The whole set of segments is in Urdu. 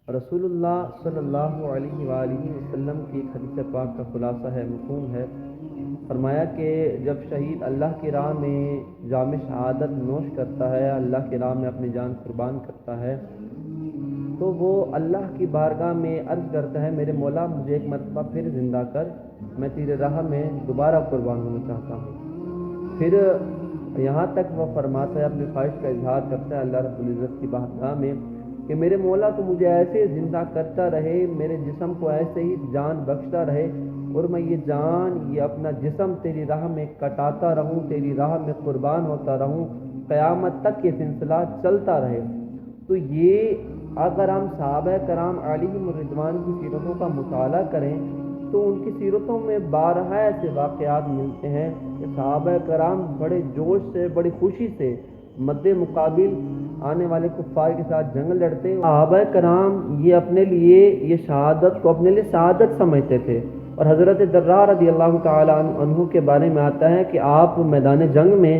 رسول اللہ صلی اللہ علیہ وآلہ وسلم کی ایک حدیث پاک کا خلاصہ ہے، مفہوم ہے۔ فرمایا کہ جب شہید اللہ کی راہ میں جام شہادت نوش کرتا ہے، اللہ کی راہ میں اپنی جان قربان کرتا ہے، تو وہ اللہ کی بارگاہ میں عرض کرتا ہے، میرے مولا مجھے ایک مرتبہ پھر زندہ کر، میں تیرے راہ میں دوبارہ قربان ہونا چاہتا ہوں۔ پھر یہاں تک وہ فرماتا ہے، اپنی خواہش کا اظہار کرتا ہے اللہ رب العزت کی بارگاہ میں کہ میرے مولا تو مجھے ایسے زندہ کرتا رہے، میرے جسم کو ایسے ہی جان بخشتا رہے، اور میں یہ جان، یہ اپنا جسم تیری راہ میں کٹاتا رہوں، تیری راہ میں قربان ہوتا رہوں، قیامت تک یہ سلسلہ چلتا رہے۔ تو یہ اگر ہم صحابہ کرام علیہم الرضوان کی سیرتوں کا مطالعہ کریں تو ان کی سیرتوں میں بارہا ایسے واقعات ملتے ہیں کہ صحابہ کرام بڑے جوش سے، بڑی خوشی سے مد مقابل آنے والے کفار کے ساتھ جنگ لڑتے۔ صحابہ کرام یہ اپنے لیے یہ شہادت کو اپنے لیے سعادت سمجھتے تھے، اور حضرت درار رضی اللہ تعالی عنہ کے بارے میں آتا ہے کہ آپ میدان جنگ میں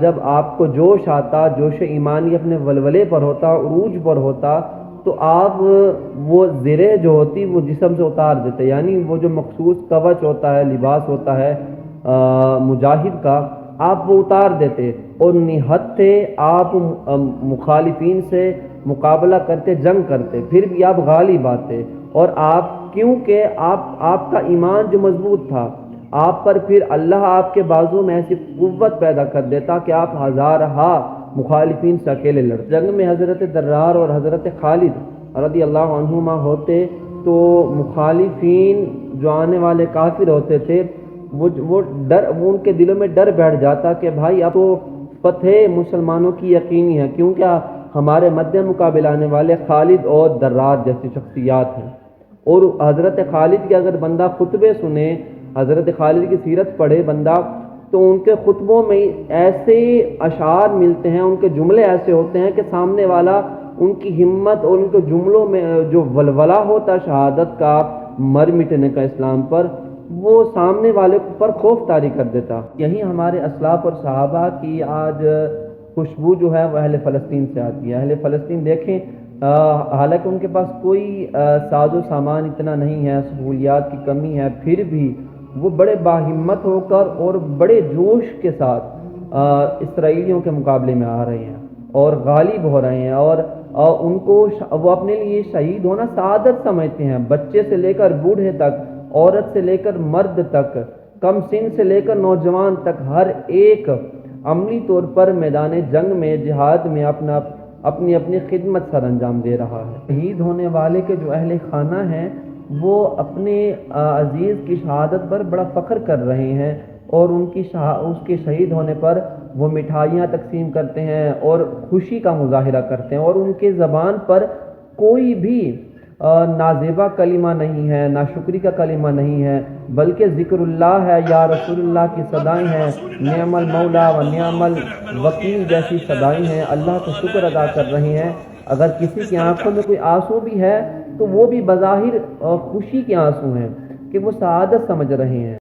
جب آپ کو جوش آتا، جوش ایمانی اپنے ولولے پر ہوتا، عروج پر ہوتا، تو آپ وہ زرہ جو ہوتی وہ جسم سے اتار دیتے، یعنی وہ جو مخصوص کوچ ہوتا ہے، لباس ہوتا ہے مجاہد کا، آپ وہ اتار دیتے اور نہت تھے آپ مخالفین سے مقابلہ کرتے، جنگ کرتے، پھر بھی آپ غالب آتے، اور آپ کیونکہ آپ کا ایمان جو مضبوط تھا، آپ پر پھر اللہ آپ کے بازو میں ایسی قوت پیدا کر دیتا کہ آپ ہزارہا مخالفین سے اکیلے لڑتے۔ جنگ میں حضرت درار اور حضرت خالد رضی اللہ عنہما ہوتے تو مخالفین جو آنے والے کافر ہوتے تھے، وہ ان کے دلوں میں ڈر بیٹھ جاتا کہ بھائی اب تو فتح مسلمانوں کی یقینی ہے، کیونکہ ہمارے مد مقابل آنے والے خالد اور درار جیسی شخصیات ہیں۔ اور حضرت خالد کے اگر بندہ خطبے سنے، حضرت خالد کی سیرت پڑھے بندہ، تو ان کے خطبوں میں ایسے اشعار ملتے ہیں، ان کے جملے ایسے ہوتے ہیں کہ سامنے والا ان کی ہمت اور ان کے جملوں میں جو ولولہ ہوتا شہادت کا، مر مٹنے کا اسلام پر، وہ سامنے والے پر خوف طاری کر دیتا۔ یہی ہمارے اسلاف اور صحابہ کی آج خوشبو جو ہے وہ اہل فلسطین سے آتی ہے۔ اہل فلسطین دیکھیں، حالانکہ ان کے پاس کوئی ساز و سامان اتنا نہیں ہے، سہولیات کی کمی ہے، پھر بھی وہ بڑے باہمت ہو کر اور بڑے جوش کے ساتھ اسرائیلیوں کے مقابلے میں آ رہے ہیں اور غالب ہو رہے ہیں، اور ان کو وہ اپنے لیے شہید ہونا سعادت سمجھتے ہیں۔ بچے سے لے کر بوڑھے تک، عورت سے لے کر مرد تک، کم سن سے لے کر نوجوان تک، ہر ایک عملی طور پر میدان جنگ میں، جہاد میں اپنی خدمت سر انجام دے رہا ہے۔ شہید ہونے والے کے جو اہل خانہ ہیں وہ اپنے عزیز کی شہادت پر بڑا فخر کر رہے ہیں، اور اس کے شہید ہونے پر وہ مٹھائیاں تقسیم کرتے ہیں اور خوشی کا مظاہرہ کرتے ہیں، اور ان کے زبان پر کوئی بھی نازیبا کلمہ نہیں ہے، ناشکری کا کلمہ نہیں ہے، بلکہ ذکر اللہ ہے، یا رسول اللہ کی صدائیں ہیں، نعم المولا و نعم الوکیل جیسی صدائیں ہیں، اللہ کا شکر ادا کر رہے ہیں۔ اگر کسی کی آنکھوں میں کوئی آنسو بھی ہے تو وہ بھی بظاہر خوشی کے آنسو ہیں کہ وہ سعادت سمجھ رہے ہیں۔